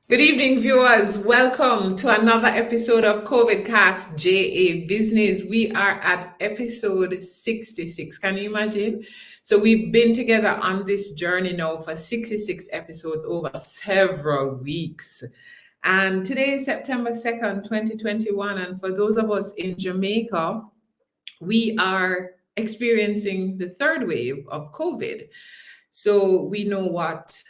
Good evening, viewers. Welcome to another episode of CovidCastJA Business. We are at episode 66. Can you imagine? So we've been together on this journey now for 66 episodes over several weeks. And today is September 2nd, 2021. And for those of us in Jamaica, we are experiencing the third wave of COVID. So we know what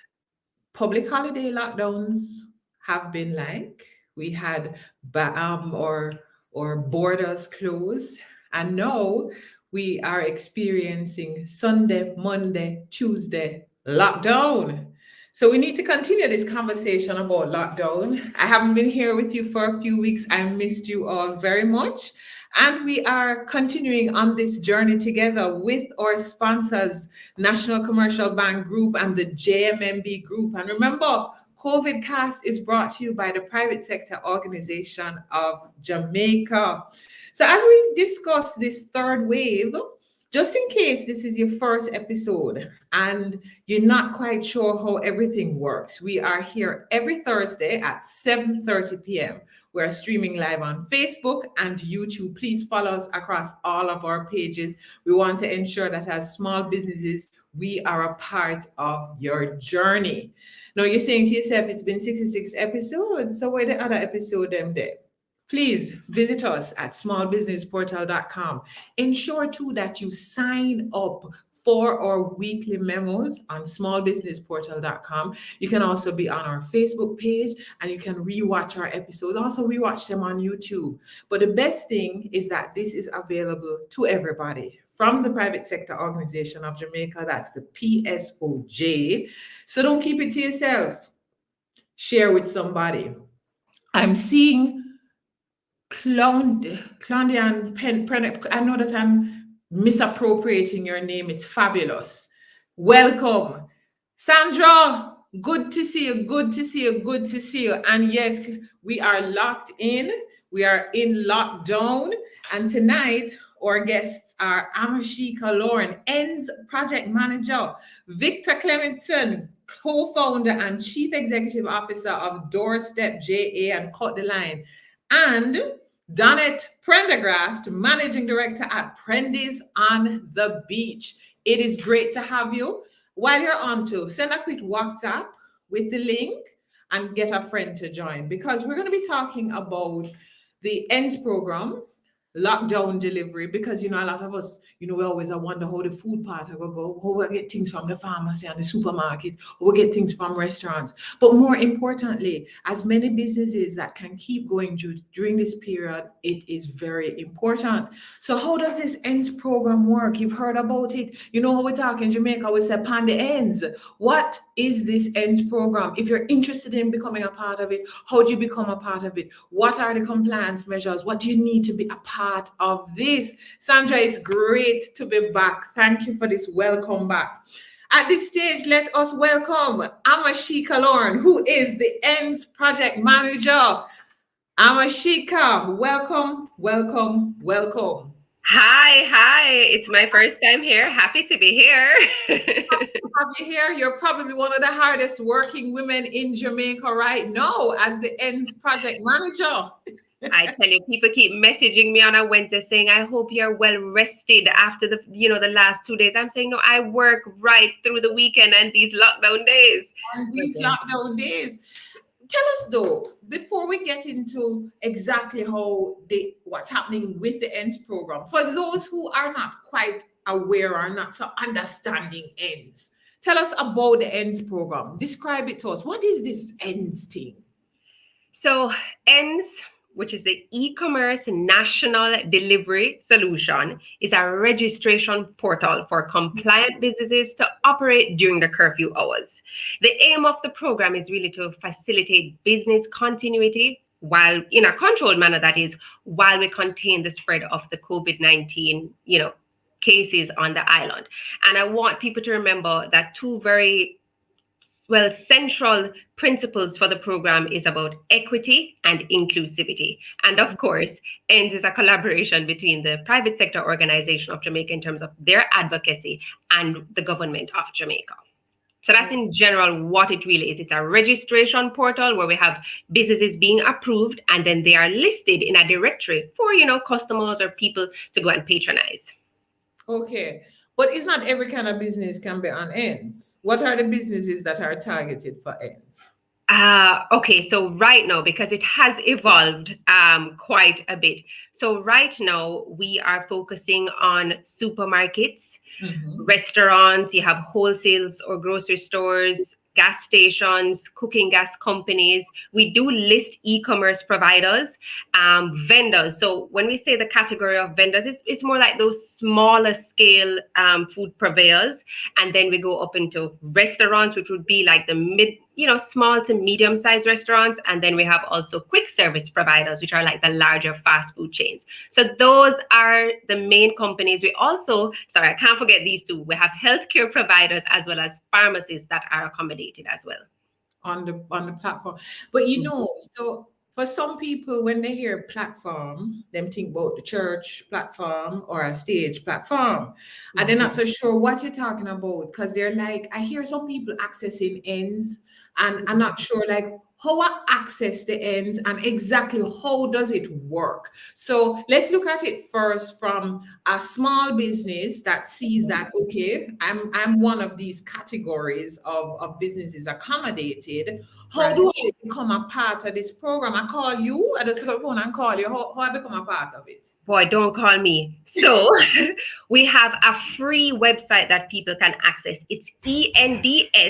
public holiday lockdowns have been like. We had or borders closed, and now we are experiencing Sunday, Monday, Tuesday lockdown. So we need to continue this conversation about lockdown. I haven't been here with you for a few weeks. I missed you all very much. And we are continuing on this journey together with our sponsors, National Commercial Bank Group and the JMMB Group. And remember, CovidCast is brought to you by the private sector organization of Jamaica. So as we discuss this third wave, just in case this is your first episode and you're not quite sure how everything works, we are here every Thursday at 7:30 p.m. We're streaming live on Facebook and YouTube. Please follow us across all of our pages. We want to ensure that as small businesses, we are a part of your journey. Now you're saying to yourself, it's been 66 episodes, so where the other episode them there? Please visit us at smallbusinessportal.com. Ensure too that you sign up for our weekly memos on smallbusinessportal.com. You can also be on our Facebook page and you can rewatch our episodes. Also rewatch them on YouTube. But the best thing is that this is available to everybody from the private sector organization of Jamaica. That's the PSOJ. So don't keep it to yourself. Share with somebody. I'm seeing Clondian Prendergast. I know that I'm misappropriating your name. It's fabulous. Welcome. Sandra, good to see you. Good to see you. Good to see you. And yes, we are locked in. We are in lockdown. And tonight, our guests are Amashika Lorne, ENDS Project Manager, Victor Clementson, co-founder and chief executive officer of Doorstep JA and CutDiLine, and Donette Prendergast, managing director at Prendy's on the Beach. It is great to have you. While you're on to, send a quick WhatsApp with the link and get a friend to join, because we're going to be talking about the ENDS program, lockdown delivery, because a lot of us, we always wonder how the food part will go, how we get things from the pharmacy and the supermarket, how we get things from restaurants. But more importantly, as many businesses that can keep going during this period, it is very important. So how does this ENDS program work? You've heard about it. You know how we talk in Jamaica, we say pan the ends. What is this ENDS program? If you're interested in becoming a part of it, how do you become a part of it? What are the compliance measures? What do you need to be a part of this? Sandra, it's great to be back. Thank you for this welcome back. At this stage, let us welcome Amashika Lorne, who is the ENDS project manager. Amashika, welcome, welcome, welcome. Hi. It's my first time here. Happy to be here. Have you here? You're probably one of the hardest working women in Jamaica right now as the ENDS project manager. I tell you, people keep messaging me on a Wednesday saying, I hope you're well rested after the last 2 days. I'm saying, no, I work right through the weekend and these lockdown days. Tell us though, before we get into exactly what's happening with the ENDS program, for those who are not quite aware or not so understanding ENDS, tell us about the ENDS program. Describe it to us. What is this ENDS thing? So ENDS, which is the e-commerce national delivery solution, is a registration portal for compliant businesses to operate during the curfew hours. The aim of the program is really to facilitate business continuity while in a controlled manner, that is, while we contain the spread of the COVID-19, cases on the island. And I want people to remember that two very central principles for the program is about equity and inclusivity. And of course, ENDS is a collaboration between the private sector organization of Jamaica in terms of their advocacy and the government of Jamaica. So that's in general what it really is. It's a registration portal where we have businesses being approved and then they are listed in a directory for, customers or people to go and patronize. Okay. But it's not every kind of business can be on ends. What are the businesses that are targeted for ends? Okay, so right now, because it has evolved quite a bit. So right now, we are focusing on supermarkets, restaurants, you have wholesales or grocery stores, gas stations, cooking gas companies. We do list e-commerce providers, vendors. So when we say the category of vendors, it's more like those smaller scale food purveyors. And then we go up into restaurants, which would be like the small to medium sized restaurants. And then we have also quick service providers, which are like the larger fast food chains. So those are the main companies. We also, sorry, I can't forget these two. We have healthcare providers as well as pharmacies that are accommodated as well on the platform. But so for some people, when they hear platform, them think about the church platform or a stage platform. And they're not so sure what you're talking about, because they're like, I hear some people accessing ends, and I'm not sure like how I access the ends and exactly how does it work. So let's look at it first from a small business that sees that, okay, I'm one of these categories of businesses accommodated. How do I become a part of this program? I call you, I just pick up the phone and call you. How I become a part of it? Boy, don't call me. So we have a free website that people can access. It's ends.gov.jm.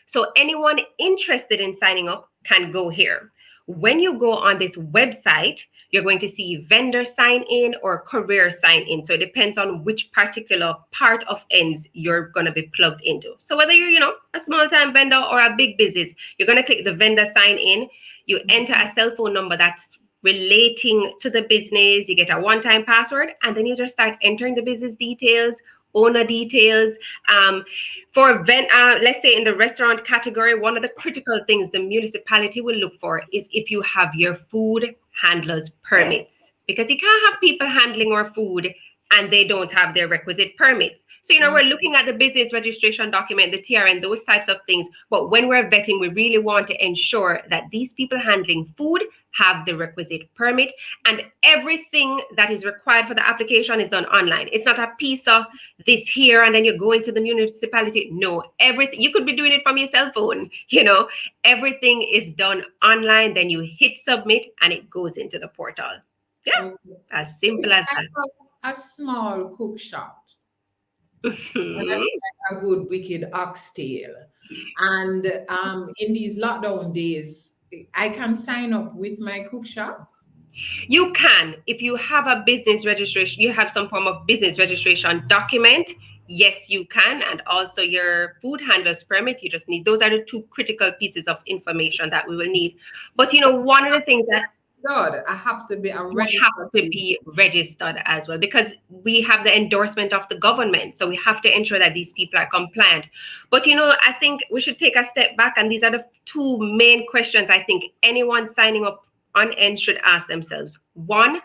So anyone interested in signing up can go here. When you go on this website, you're going to see vendor sign in or career sign in. So it depends on which particular part of ends you're going to be plugged into. So whether you're, a small time vendor or a big business, you're going to click the vendor sign in. You enter a cell phone number that's relating to the business. You get a one-time password, and then you just start entering the business details, owner details. Let's say in the restaurant category, one of the critical things the municipality will look for is if you have your food handler's permits, because you can't have people handling our food and they don't have their requisite permits. So, we're looking at the business registration document, the TRN, those types of things. But when we're vetting, we really want to ensure that these people handling food have the requisite permit, and everything that is required for the application is done online. It's not a piece of this here and then you go into the municipality. No, everything, you could be doing it from your cell phone, everything is done online. Then you hit submit and it goes into the portal. Yeah, as simple as that. A small cook shop. A good wicked oxtail. And in these lockdown days, I can sign up with my cook shop. You can, if you have a business registration, you have some form of business registration document. Yes, you can. And also your food handler's permit. You just need, those are the two critical pieces of information that we will need. But one of the things that I have to be registered as well, because we have the endorsement of the government. So we have to ensure that these people are compliant. But I think we should take a step back, and these are the two main questions I think anyone signing up on end should ask themselves. One,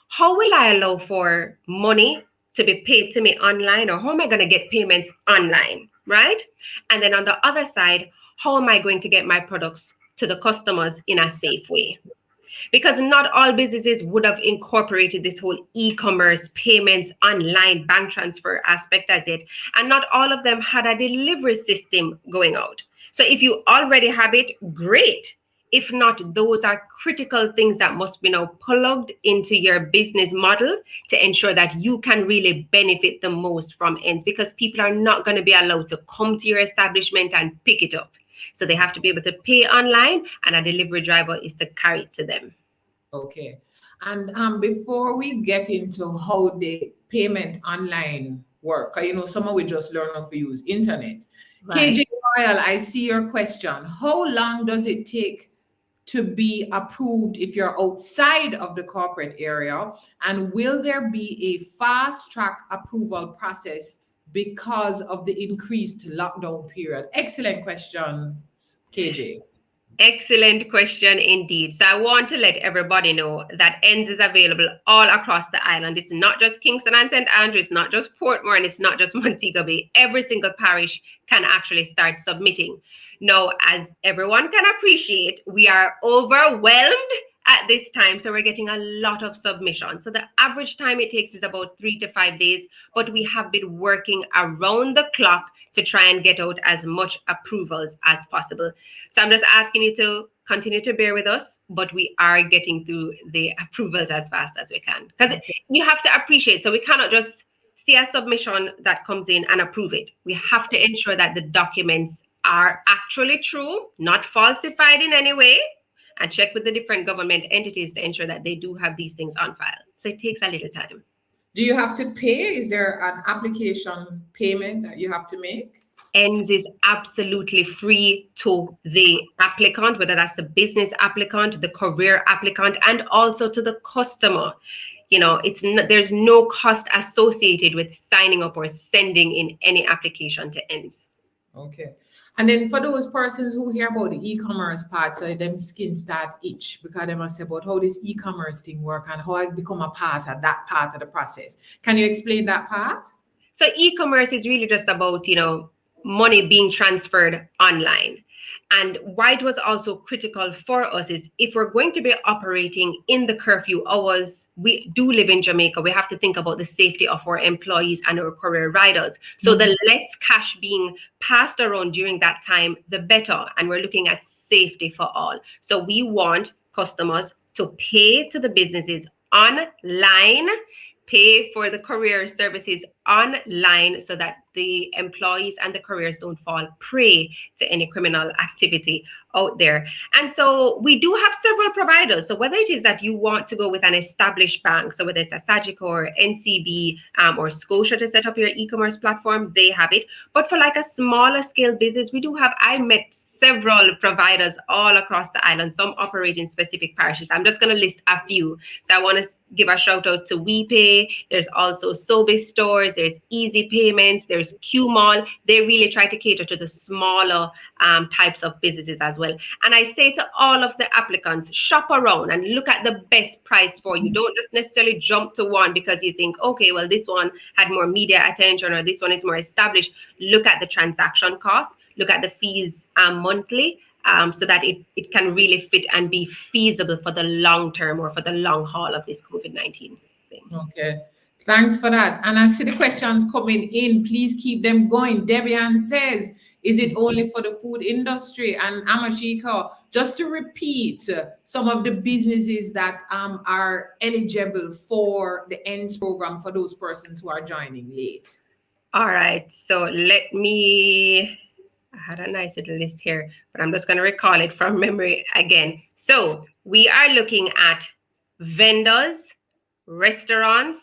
how will I allow for money to be paid to me online, or how am I going to get payments online, right? And then on the other side, how am I going to get my products to the customers in a safe way? Because not all businesses would have incorporated this whole e-commerce payments, online bank transfer aspect as it, and not all of them had a delivery system going out. So if you already have it, great. If not, those are critical things that must be now plugged into your business model to ensure that you can really benefit the most from ends, because people are not going to be allowed to come to your establishment and pick it up. So they have to be able to pay online, and a delivery driver is to carry it to them. Okay. And before we get into how the payment online work, someone will just learn how to use internet. Right. KJ Royal, I see your question. How long does it take to be approved if you're outside of the corporate area? And will there be a fast track approval process because of the increased lockdown period? Excellent questions, KJ. Excellent question indeed. So I want to let everybody know that ENDS is available all across the island. It's not just Kingston and St. Andrew, it's not just Portmore, and it's not just Montego Bay. Every single parish can actually start submitting. Now, as everyone can appreciate, we are overwhelmed at this time. So we're getting a lot of submissions. So the average time it takes is about 3 to 5 days, but we have been working around the clock to try and get out as much approvals as possible. So I'm just asking you to continue to bear with us, but we are getting through the approvals as fast as we can. Because you have to appreciate, so we cannot just see a submission that comes in and approve it. We have to ensure that the documents are actually true, not falsified in any way, and check with the different government entities to ensure that they do have these things on file. So it takes a little time. Do you have to pay? Is there an application payment that you have to make? ENDS is absolutely free to the applicant, whether that's the business applicant, the career applicant, and also to the customer. You know, there's no cost associated with signing up or sending in any application to ENDS. Okay. And then for those persons who hear about the e-commerce part, so them skin start itch because they must say about how this e-commerce thing work and how I become a part of that part of the process. Can you explain that part? So e-commerce is really just about, money being transferred online. And why it was also critical for us is if we're going to be operating in the curfew hours, we do live in Jamaica, we have to think about the safety of our employees and our career riders. So the less cash being passed around during that time, the better. And we're looking at safety for all. So we want customers to pay to the businesses online, pay for the career services online so that the employees and the careers don't fall prey to any criminal activity out there. And so we do have several providers. So whether it is that you want to go with an established bank, so whether it's a Sagicor or NCB or Scotia to set up your e-commerce platform, they have it. But for like a smaller scale business, I met several providers all across the island, some operate in specific parishes. I'm just going to list a few. So I want to give a shout out to WePay. There's also Sobe stores. There's Easy Payments. There's Qmall. They really try to cater to the smaller types of businesses as well. And I say to all of the applicants, shop around and look at the best price for you. Don't just necessarily jump to one because you think, okay, well, this one had more media attention or this one is more established. Look at the transaction cost. Look at the fees monthly so that it can really fit and be feasible for the long term or for the long haul of this COVID-19 thing. Okay, thanks for that. And I see the questions coming in. Please keep them going. Debian says, is it only for the food industry? And Amashika, just to repeat some of the businesses that are eligible for the ENDS program for those persons who are joining late. All right, so let me... I had a nice little list here, but I'm just going to recall it from memory again. So we are looking at vendors, restaurants,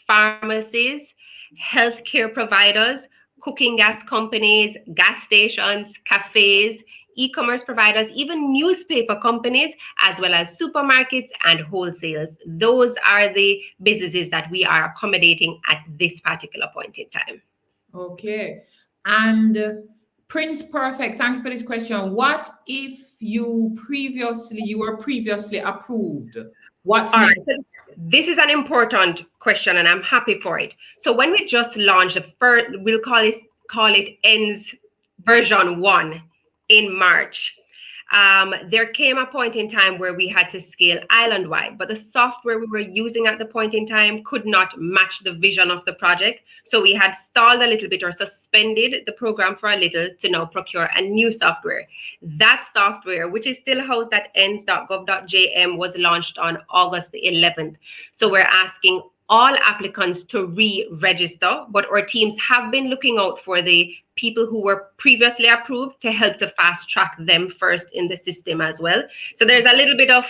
pharmacies, healthcare providers, cooking gas companies, gas stations, cafes, e-commerce providers, even newspaper companies, as well as supermarkets and wholesales. Those are the businesses that we are accommodating at this particular point in time. Okay. And Prince Perfect, thank you for this question. What if you were previously approved? What's next? Right, so this is an important question, and I'm happy for it. So when we just launched the first, we'll call it ENDS version 1 in March. There came a point in time where we had to scale island-wide, but the software we were using at the point in time could not match the vision of the project. So we had stalled a little bit or suspended the program for a little to now procure a new software. That software, which is still housed at ends.gov.jm, was launched on August the 11th. So we're asking all applicants to re-register, but our teams have been looking out for the people who were previously approved to help to fast track them first in the system as well. So there's a little bit of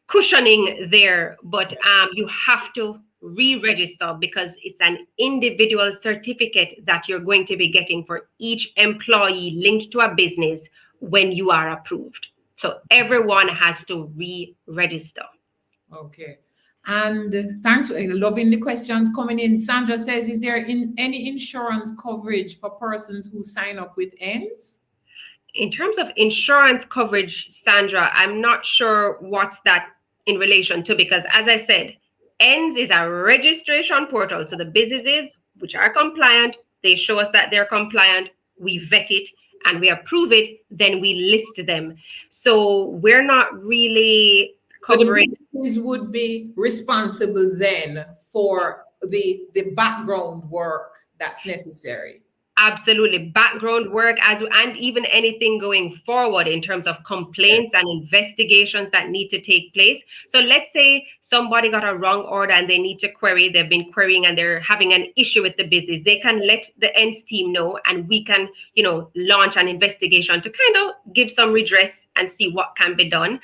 cushioning there, but you have to re-register because it's an individual certificate that you're going to be getting for each employee linked to a business when you are approved. So everyone has to re-register. Okay. And thanks, loving the questions coming in. Sandra says, is there any insurance coverage for persons who sign up with ENDS? In terms of insurance coverage, Sandra, I'm not sure what's that in relation to, because as I said, ENDS is a registration portal. So the businesses which are compliant, they show us that they're compliant, we vet it and we approve it, then we list them. So we're not really covering. So the businesses would be responsible then for the background work that's necessary. Absolutely. Background work and even anything going forward in terms of complaints and investigations that need to take place. So let's say somebody got a wrong order and they need to query, they've been querying and they're having an issue with the business. They can let the ENDS team know and we can, launch an investigation to kind of give some redress and see what can be done.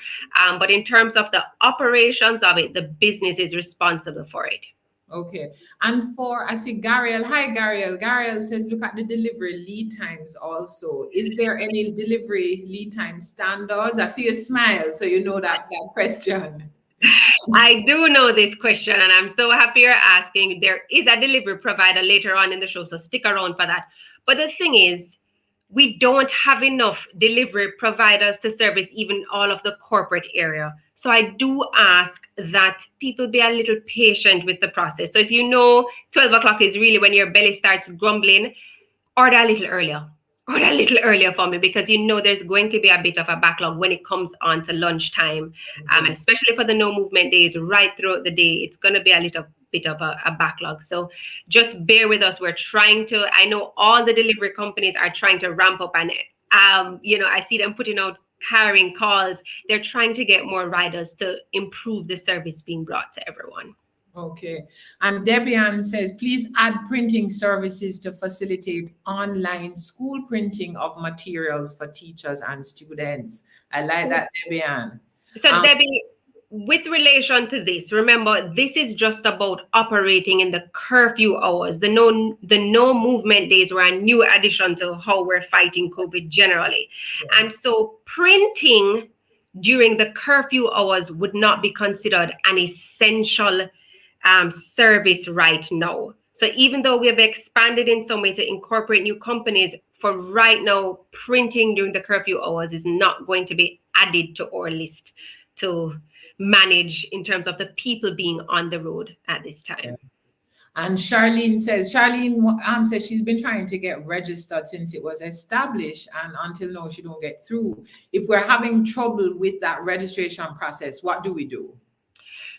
But in terms of the operations of it, the business is responsible for it. Okay. And I see Gariel. Hi, Gariel. Gariel says, look at the delivery lead times also. Is there any delivery lead time standards? I see a smile, so you know that question. I do know this question, and I'm so happy you're asking. There is a delivery provider later on in the show, so stick around for that. But the thing is, we don't have enough delivery providers to service even all of the corporate area. So I do ask that people be a little patient with the process. So if 12 o'clock is really when your belly starts grumbling, order a little earlier. Order a little earlier for me, because there's going to be a bit of a backlog when it comes on to lunchtime. And especially for the no movement days right throughout the day, it's going to be a little bit of a backlog. So just bear with us. I know all the delivery companies are trying to ramp up, and I see them putting out hiring calls. They're trying to get more riders to improve the service being brought to everyone. Okay. And Debian says, please add printing services to facilitate online school printing of materials for teachers and students. I like that, Debian. So Debbie, with relation to this, remember, this is just about operating in the curfew hours. The no movement days were a new addition to how we're fighting COVID generally. Yeah. And so printing during the curfew hours would not be considered an essential service right now. So even though we have expanded in some way to incorporate new companies, for right now, printing during the curfew hours is not going to be added to our list to manage in terms of the people being on the road at this time. Yeah. And Charlene says she's been trying to get registered since it was established, and until now she don't get through. If we're having trouble with that registration process, what do we do?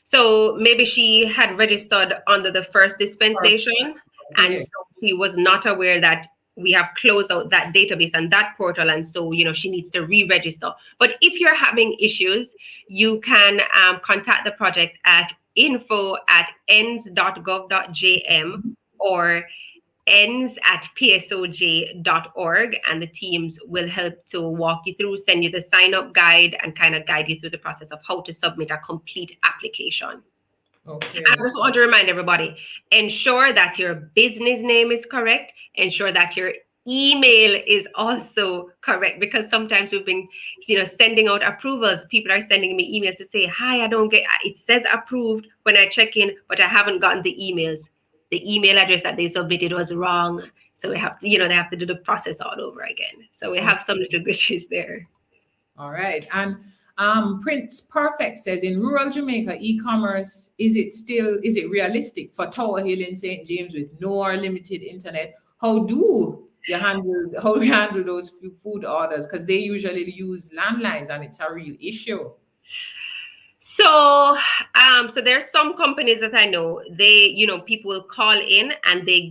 So maybe she had registered under the first dispensation, and so she was not aware that we have closed out that database and that portal, and so she needs to re-register. But if you're having issues, you can contact the project at info@ends.gov.jm or ends@psoj.org, and the teams will help to walk you through, send you the sign-up guide, and kind of guide you through the process of how to submit a complete application. Okay. I just want to remind everybody, ensure that your business name is correct, ensure that your email is also correct, because sometimes we've been sending out approvals. People are sending me emails to say, hi, it says approved when I check in, but I haven't gotten the emails. The email address that they submitted was wrong. So we have to, they have to do the process all over again. So we have some little glitches there. All right. And Prince Perfect says, in rural Jamaica, e-commerce, is it realistic for Tower Hill in St. James with no or limited internet? How do you handle those food orders? Because they usually use landlines and it's a real issue. So there's some companies that I know, people will call in and they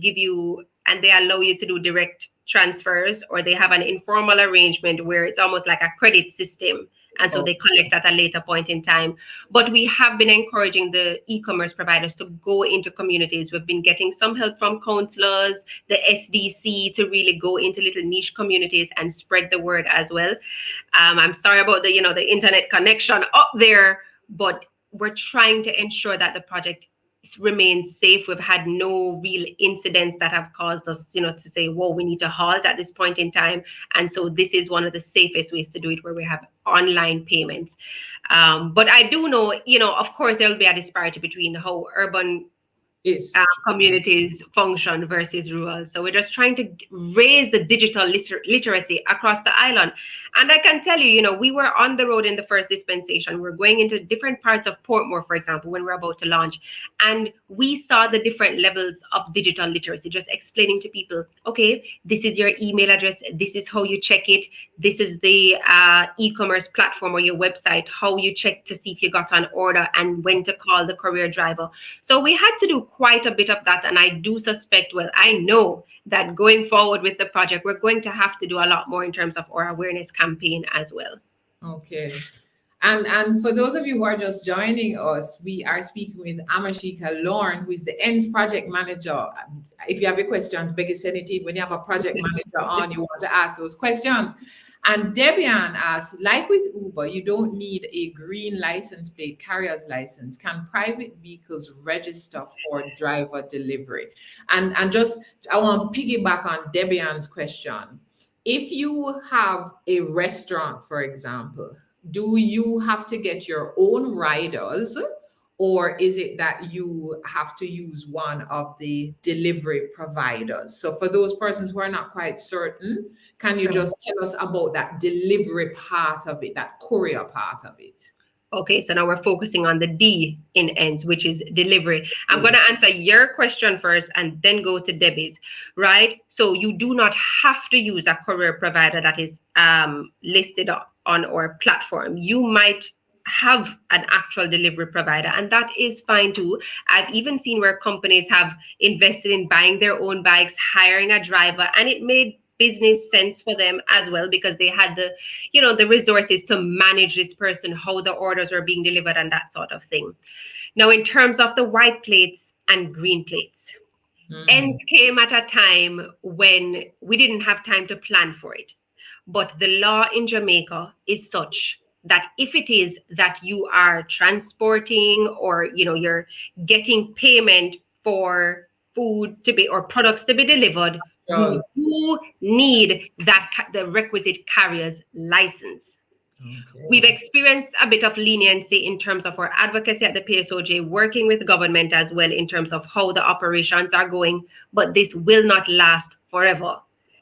allow you to do direct transfers, or they have an informal arrangement where it's almost like a credit system. And so they collect at a later point in time. But we have been encouraging the e-commerce providers to go into communities. We've been getting some help from counselors, the SDC, to really go into little niche communities and spread the word as well. I'm sorry about the internet connection up there, but we're trying to ensure that the project remains safe. We've had no real incidents that have caused us, to say, whoa, we need to halt at this point in time. And so this is one of the safest ways to do it, where we have online payments. But I do know, of course, there will be a disparity between how urban It's communities function versus rural. So we're just trying to raise the digital literacy across the island. And I can tell you, we were on the road in the first dispensation. We're going into different parts of Portmore, for example, when we're about to launch. And we saw the different levels of digital literacy, just explaining to people, okay, this is your email address. This is how you check it. This is the e-commerce platform or your website, how you check to see if you got an order and when to call the courier driver. So we had to do quite a bit of that. And I do suspect, well, I know that going forward with the project, we're going to have to do a lot more in terms of our awareness campaign as well. Okay. And for those of you who are just joining us, we are speaking with Amashika Lorne, who is the ENDS project manager. If you have any questions, beg send it in. When you have a project manager on, you want to ask those questions. And Debian asks, like with Uber, you don't need a green license plate, carrier's license. Can private vehicles register for driver delivery? And just, I want to piggyback on Debian's question. If you have a restaurant, for example, do you have to get your own riders, or is it that you have to use one of the delivery providers? So for those persons who are not quite certain, can you just tell us about that delivery part of it, that courier part of it? Okay, so now we're focusing on the D in ENDS, which is delivery. I'm going to answer your question first and then go to Debbie's, right? So you do not have to use a courier provider that is listed on our platform. You might have an actual delivery provider, and that is fine too. I've even seen where companies have invested in buying their own bikes, hiring a driver, and it made business sense for them as well, because they had the resources to manage this person, how the orders were being delivered and that sort of thing. Now, in terms of the white plates and green plates, ENDS came at a time when we didn't have time to plan for it. But the law in Jamaica is such that if it is that you are transporting or you're getting payment for food to be or products to be delivered, you do need the requisite carrier's license. Okay. We've experienced a bit of leniency in terms of our advocacy at the PSOJ, working with government as well in terms of how the operations are going, but this will not last forever.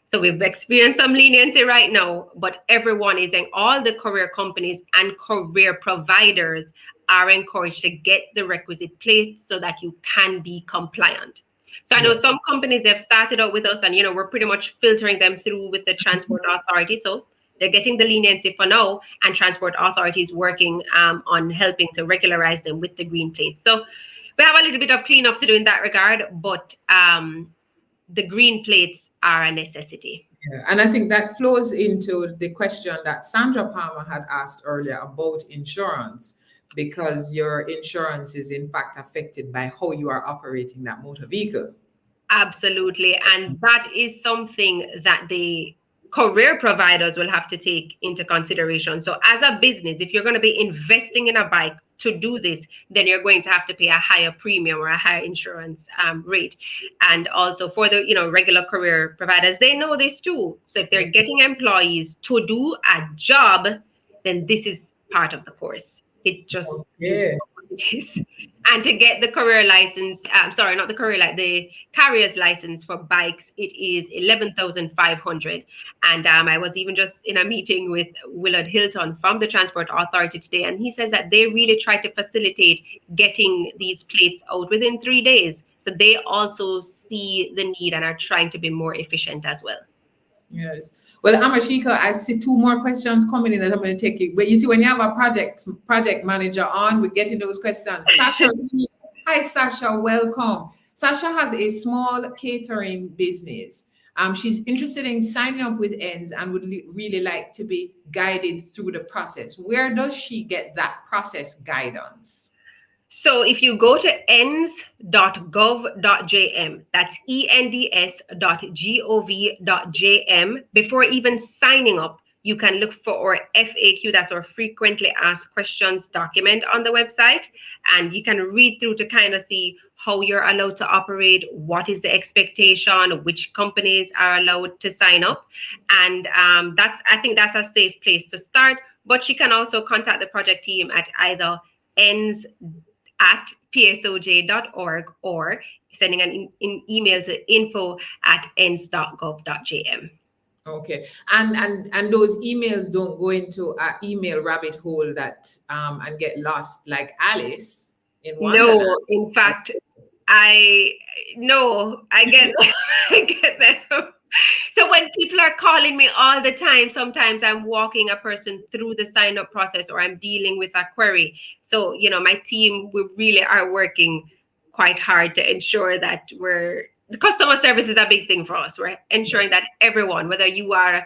So we've experienced some leniency right now, but everyone is in, all the courier companies and courier providers are encouraged to get the requisite plates so that you can be compliant. So I know some companies have started out with us and, we're pretty much filtering them through with the transport authority. So they're getting the leniency for now, and transport authorities working on helping to regularize them with the green plate. So we have a little bit of cleanup to do in that regard, but the green plates are a necessity. Yeah, and I think that flows into the question that Sandra Palmer had asked earlier about insurance, because your insurance is in fact affected by how you are operating that motor vehicle. Absolutely. And that is something that the courier providers will have to take into consideration. So as a business, if you're going to be investing in a bike to do this, then you're going to have to pay a higher premium or a higher insurance rate. And also for the regular courier providers, they know this too. So if they're getting employees to do a job, then this is part of the course. It just is what it is. And to get the courier license, the carrier's license for bikes, it is 11,500. And I was even just in a meeting with Willard Hilton from the Transport Authority today, and he says that they really try to facilitate getting these plates out within 3 days. So they also see the need and are trying to be more efficient as well. Yes. Well, Amashika, I see 2 more questions coming in that I'm going to take it. But you see, when you have a project manager on, we're getting those questions. Sasha, hi, Sasha, welcome. Sasha has a small catering business. She's interested in signing up with ENDS and would really like to be guided through the process. Where does she get that process guidance? So if you go to ends.gov.jm, that's ends.gov.jm, before even signing up, you can look for our FAQ, that's our frequently asked questions document on the website. And you can read through to kind of see how you're allowed to operate, what is the expectation, which companies are allowed to sign up. And I think that's a safe place to start. But you can also contact the project team at either ends psoj.org or sending an email to info@ens.gov.jm. Okay, and those emails don't go into an email rabbit hole that and get lost like Alice in Wonderland. No, in fact, I get I get them. So when people are calling me all the time, sometimes I'm walking a person through the sign up process or I'm dealing with a query. So, my team, we really are working quite hard to ensure that the customer service is a big thing for us. We're ensuring that everyone, whether you are a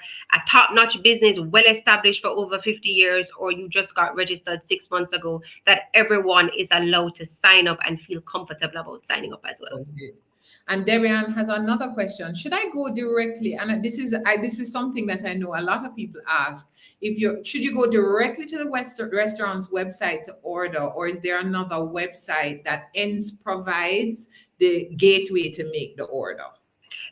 top-notch business, well established for over 50 years, or you just got registered 6 months ago, that everyone is allowed to sign up and feel comfortable about signing up as well. Okay. And Debian has another question. Should I go directly? And this is something that I know a lot of people ask. Should you go directly to the restaurant's website to order, or is there another website that ENS provides the gateway to make the order?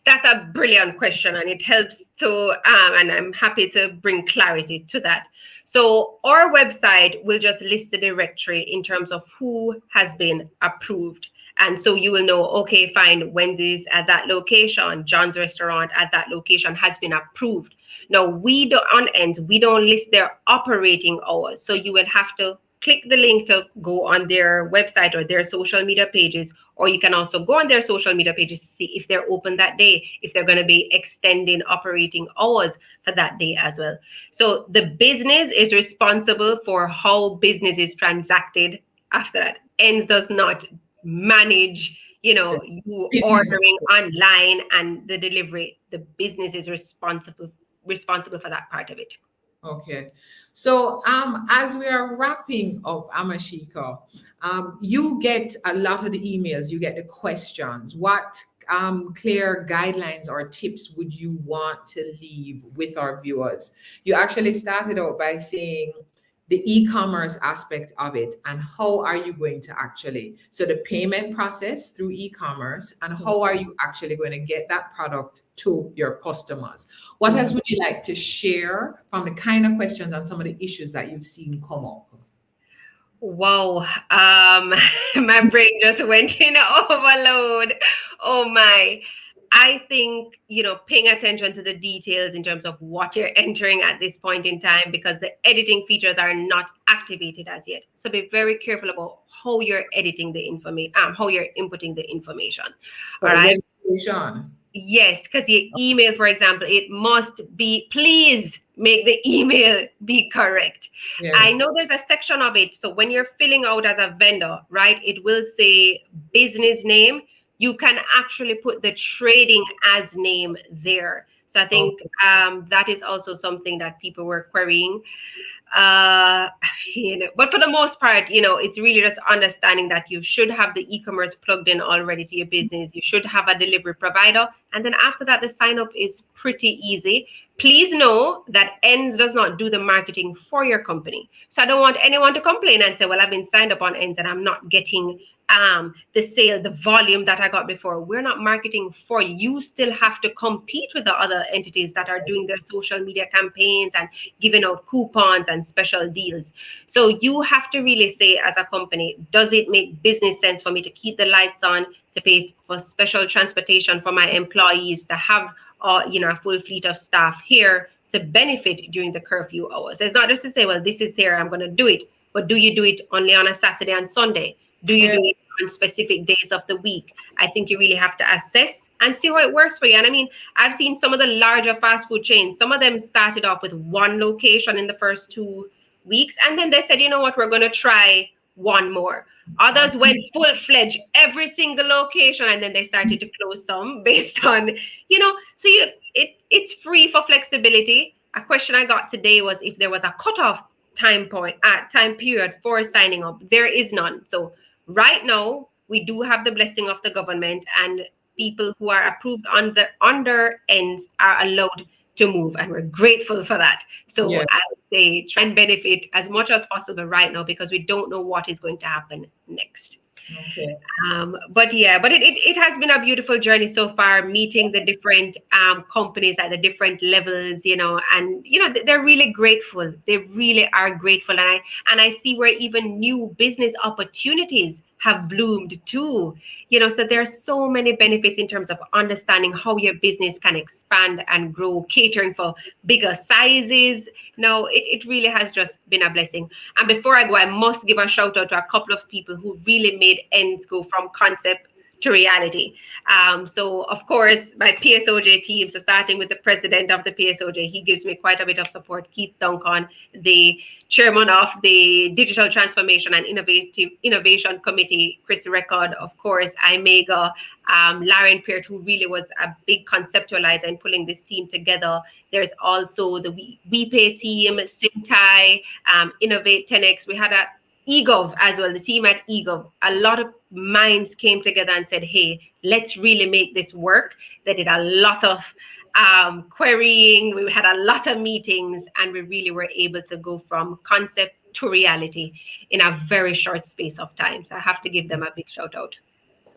That's a brilliant question, and it helps to, and I'm happy to bring clarity to that. So our website will just list the directory in terms of who has been approved. And so you will know, okay, fine, Wendy's at that location, John's restaurant at that location has been approved. Now, on ENS, we don't list their operating hours. So you will have to click the link to go on their website or their social media pages, or you can also go on their social media pages to see if they're open that day, if they're going to be extending operating hours for that day as well. So the business is responsible for how business is transacted after that. ENS does not manage, you ordering online and the delivery. The business is responsible for that part of it. Okay. So as we are wrapping up, Amashika, you get a lot of the emails, you get the questions. What clear guidelines or tips would you want to leave with our viewers? You actually started out by saying the e-commerce aspect of it, and how are you going to so the payment process through e-commerce, and how are you actually going to get that product to your customers? What else would you like to share from the kind of questions and some of the issues that you've seen come up? Wow, my brain just went in overload. Oh my. I think, paying attention to the details in terms of what you're entering at this point in time, because the editing features are not activated as yet. So be very careful about how you're editing the information, how you're inputting the information. All right. Yes, because your email, for example, it must be, please make the email be correct. Yes. I know there's a section of it. So when you're filling out as a vendor, right, it will say business name. You can actually put the trading as name there. So I think that is also something that people were querying. But for the most part, it's really just understanding that you should have the e-commerce plugged in already to your business. You should have a delivery provider. And then after that, the sign up is pretty easy. Please know that ENS does not do the marketing for your company. So I don't want anyone to complain and say, well, I've been signed up on ENS and I'm not getting the sale, the volume that I got before. We're not marketing for you. You still have to compete with the other entities that are doing their social media campaigns and giving out coupons and special deals. So you have to really say, as a company, does it make business sense for me to keep the lights on, to pay for special transportation for my employees, to have a full fleet of staff here to benefit during the curfew hours? So it's not just to say, well, this is here, I'm going to do it. But do you do it only on a Saturday and Sunday? Do you do it on specific days of the week? I think you really have to assess and see how it works for you. And I mean, I've seen some of the larger fast food chains. Some of them started off with one location in the first 2 weeks. And then they said, you know what, we're going to try one more. Others went full-fledged, every single location. And then they started to close some based on, so it's free for flexibility. A question I got today was if there was a cutoff time period for signing up. There is none. So right now, we do have the blessing of the government, and people who are approved under ENS are allowed to move, and we're grateful for that. So I would say try and benefit as much as possible right now, because we don't know what is going to happen next. Okay. But it has been a beautiful journey so far, meeting the different companies at the different levels, and they're really grateful. They really are grateful, and I see where even new business opportunities have bloomed too. So there are so many benefits in terms of understanding how your business can expand and grow, catering for bigger sizes. It really has just been a blessing. And before I go, I must give a shout out to a couple of people who really made ends go from concept to reality. So of course, my PSOJ team, so starting with the president of the PSOJ, he gives me quite a bit of support. Keith Duncan, the chairman of the Digital Transformation and Innovation Committee, Chris Record, of course, IMEGA, Lauren Peart, who really was a big conceptualizer in pulling this team together. There's also the WePay team, Simtai, Innovate 10X. We had a eGov as well, the team at eGov. A lot of minds came together and said, hey, let's really make this work. They did a lot of querying. We had a lot of meetings, and we really were able to go from concept to reality in a very short space of time. So I have to give them a big shout out.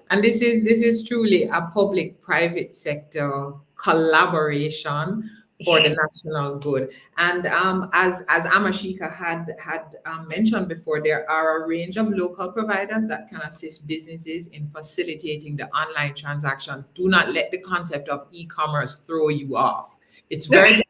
And this is truly a public-private sector collaboration for the national good. And as Amashika had mentioned before, there are a range of local providers that can assist businesses in facilitating the online transactions. Do not let the concept of e-commerce throw you off. It's very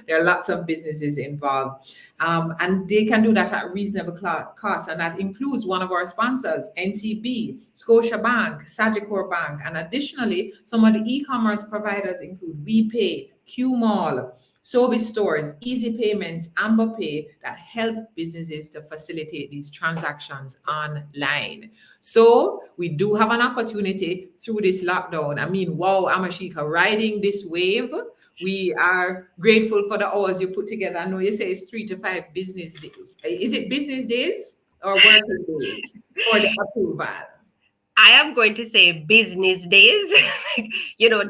there are lots of businesses involved, and they can do that at reasonable cost, and that includes one of our sponsors, NCB, Scotiabank, Sagicor Bank, and additionally, some of the e-commerce providers include WePay, QMall, Sobeys Stores, Easy Payments, Amber Pay, that help businesses to facilitate these transactions online. So we do have an opportunity through this lockdown. I mean, wow, Amashika, riding this wave. We are grateful for the hours you put together. I know you say it's 3 to 5 business days. Is it business days or working days for the approval? I am going to say business days,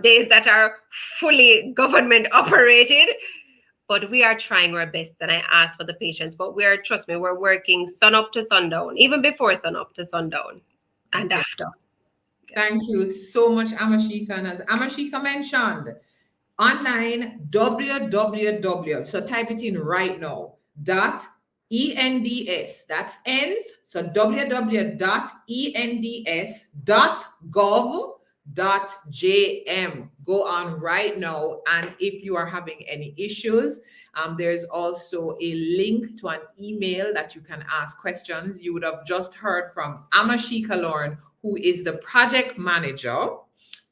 days that are fully government operated. But we are trying our best, and I ask for the patience. But trust me, we're working sun up to sundown, even before sun up to sundown and after. Thank you so much, Amashika. And as Amashika mentioned, online www, so type it in right now, .ends, that's ends, so www.ends.gov.jm. Go on right now, and if you are having any issues, there's also a link to an email that you can ask questions. You would have just heard from Amashika Lorne, who is the project manager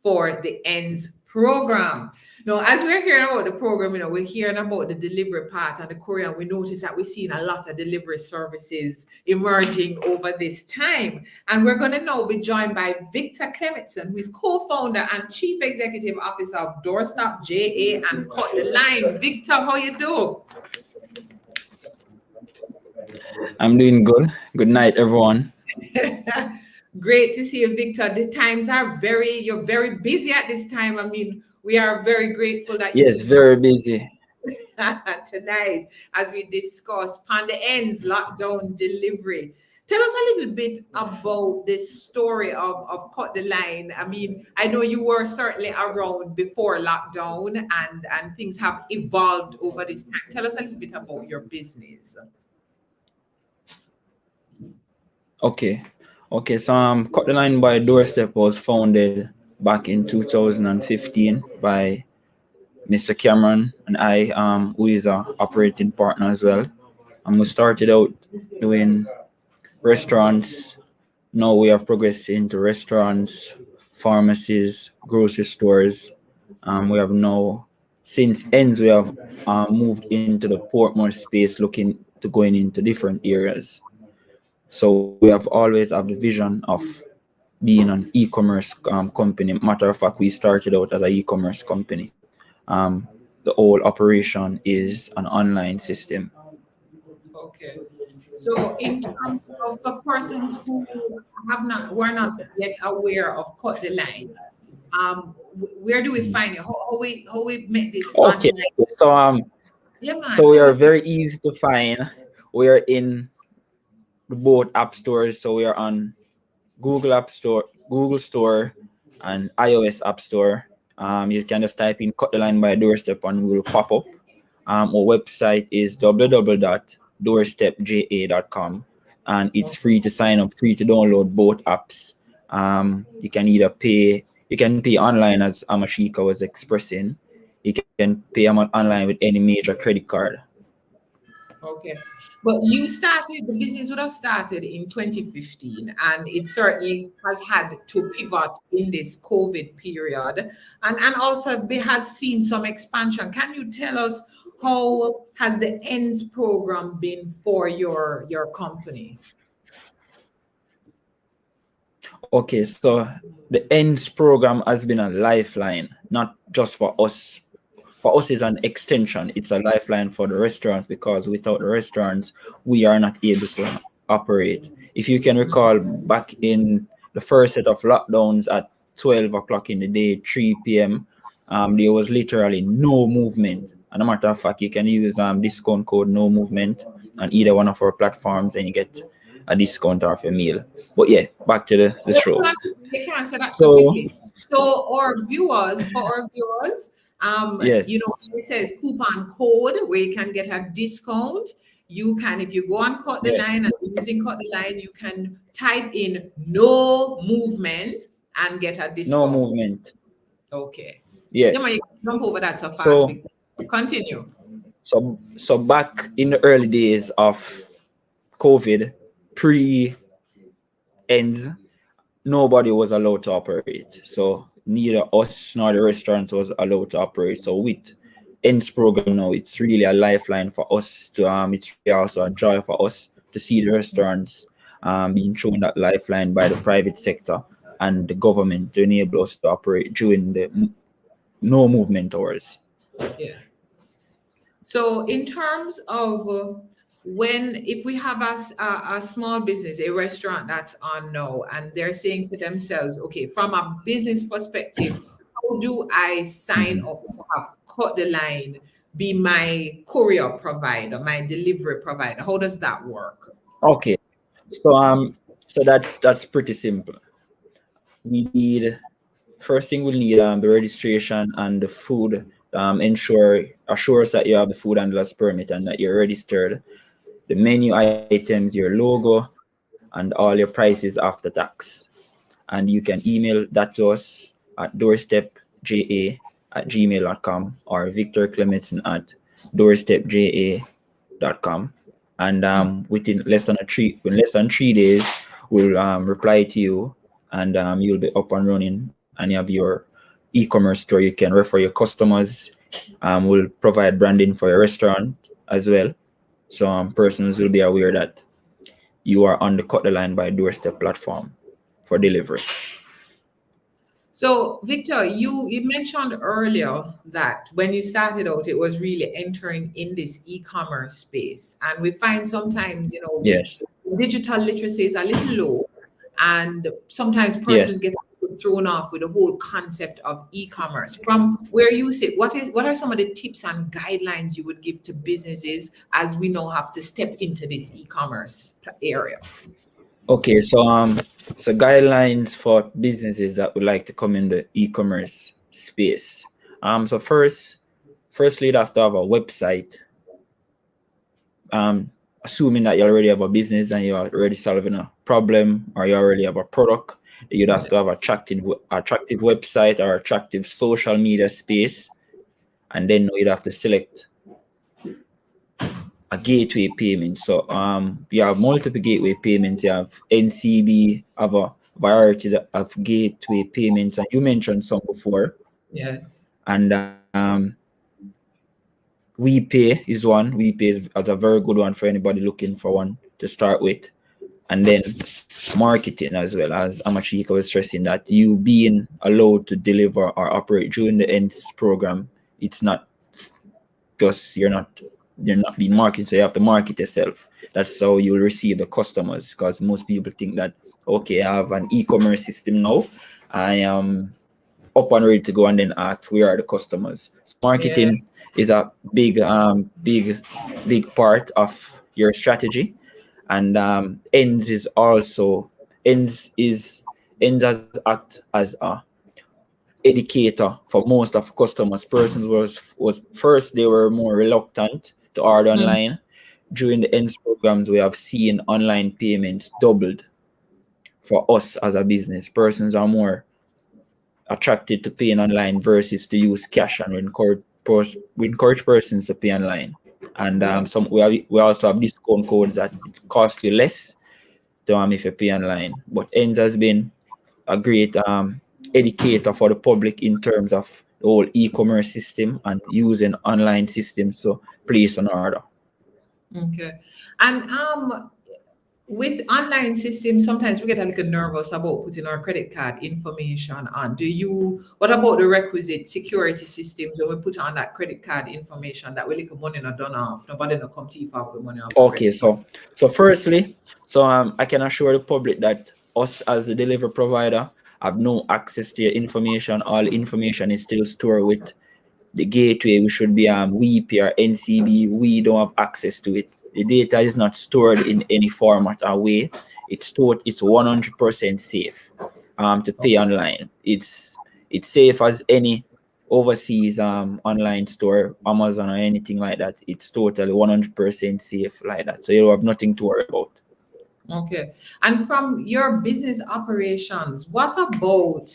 for the ENDS program. Now, as we're hearing about the program, we're hearing about the delivery part and the courier, and we notice that we're seeing a lot of delivery services emerging over this time. And we're going to now be joined by Victor Clementson, who is co-founder and chief executive officer of Doorstep JA and CutDiLine. Victor, how you do? I'm doing good. Good night, everyone. Great to see you, Victor. The times are you're very busy at this time. I mean, we are very grateful that yes, very busy tonight as we discuss upon the ends lockdown delivery. Tell us a little bit about the story of CutDiLine. I mean, I know you were certainly around before lockdown, and things have evolved over this time. Tell us a little bit about your business. Okay, so CutDiLine by Doorstep was founded back in 2015 by Mr. Cameron and I, who is an operating partner as well. And we started out doing restaurants. Now we have progressed into restaurants, pharmacies, grocery stores. We have now, since ends, we have moved into the Portmore space, looking to going into different areas. So we have always have the vision of being an e-commerce company. Matter of fact, we started out as an e-commerce company. The whole operation is an online system. Okay. So in terms of the persons who were not yet aware of CutDiLine, where do we find it? How we make this okay online? So we are very easy to find. We are in both app stores. So we are on Google Store and iOS App Store. You can just type in CutDiLine by Doorstep and we will pop up. Our website is www.doorstepja.com. and it's free to sign up, free to download both apps. You can either pay, you can pay online as Amashika was expressing. You can pay online with any major credit card. Okay. But you started, the business would have started in 2015, and it certainly has had to pivot in this COVID period. And also it has seen some expansion. Can you tell us how has the ENDS program been for your company? Okay, so the ENDS program has been a lifeline, not just for us. For us, it's an extension. It's a lifeline for the restaurants, because without the restaurants, we are not able to operate. If you can recall, back in the first set of lockdowns at 12 o'clock in the day, 3 p.m., there was literally no movement. And a matter of fact, you can use discount code no movement on either one of our platforms, and you get a discount off your meal. But yeah, back to the show. You can answer that so quickly. So for our viewers, yes, you know, it says coupon code where you can get a discount. You can, if you go on CutDiLine and using CutDiLine, you can type in no movement and get a discount. No movement. Okay. Yes. Yeah, you can jump over that so fast. Continue. So back in the early days of COVID, pre-ENDS, nobody was allowed to operate. So neither us nor the restaurant was allowed to operate. So with ENDS program now, it's really a lifeline for us to it's really also a joy for us to see the restaurants being shown that lifeline by the private sector and the government to enable us to operate during the no movement hours. Yes. So in terms of if we have a small business, a restaurant that's on now, and they're saying to themselves, okay, from a business perspective, how do I sign up to have CutDiLine be my courier provider, my delivery provider? How does that work? Okay, so that's pretty simple. We need, first thing we'll need the registration and the food. Assures that you have the food handler's permit and that you're registered. The menu items, your logo, and all your prices after tax. And you can email that to us at doorstepja@gmail.com or Victor Clementson at doorstepja.com. And within less than 3 days, we'll reply to you, and you'll be up and running, and you have your e-commerce store. You can refer your customers. We'll provide branding for your restaurant as well, so persons will be aware that you are on the CutDiLine by Doorstep platform for delivery. So Victor, you mentioned earlier that when you started out, it was really entering in this e-commerce space, and we find sometimes, you know, yes, digital literacy is a little low, and sometimes persons get thrown off with the whole concept of e-commerce. From where you sit, what are some of the tips and guidelines you would give to businesses as we now have to step into this e-commerce area? Okay, so guidelines for businesses that would like to come in the e-commerce space. So firstly, you'd have to have a website. Assuming that you already have a business and you're already solving a problem, or you already have a product, you'd have to have attractive website or attractive social media space, and then you'd have to select a gateway payment. So you have multiple gateway payments. You have NCB, have a variety of gateway payments, and you mentioned some before. Yes. And WePay is one. WePay is a very good one for anybody looking for one to start with. And then marketing as well, as Amashika was stressing, that you being allowed to deliver or operate during the ENDS program, it's not just you're not being marketed, so you have to market yourself. That's how you'll receive the customers, because most people think that, okay, I have an e-commerce system now, I am up and ready to go, and then ask where are the customers. So marketing is a big part of your strategy. And ENDS is also ENDS act as a educator for most of customers. Persons was first, they were more reluctant to order online. during the ENS programs, we have seen online payments doubled for us as a business. Persons are more attracted to paying online versus to use cash, and we encourage persons to pay online. And we also have discount codes that cost you less to if you pay online. But ENS has been a great educator for the public in terms of the whole e-commerce system and using online systems to place an order. Okay. And with online systems, sometimes we get a little nervous about putting our credit card information on. What about the requisite security systems when we put on that credit card information that we little money not done off, nobody not come thief off the money off? Okay, so firstly, I can assure the public that us as the delivery provider have no access to your information. All information is still stored with the gateway, which should be WEP or NCB. We don't have access to it. The data is not stored in any format or way. It's 100% safe to pay online. It's safe as any overseas online store, Amazon or anything like that. It's totally 100% safe like that. So you have nothing to worry about. Okay. And from your business operations, what about